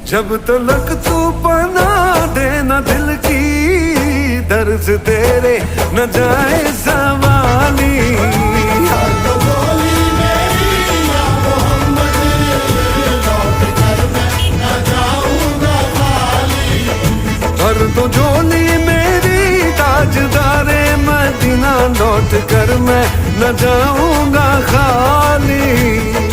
जब तलक तू बना देना दिल की, दर्द तेरे न जाए ज़वाली। भर दो झोली मेरी ताजदारे मदीना, लौट कर मैं न जाऊंगा खाली।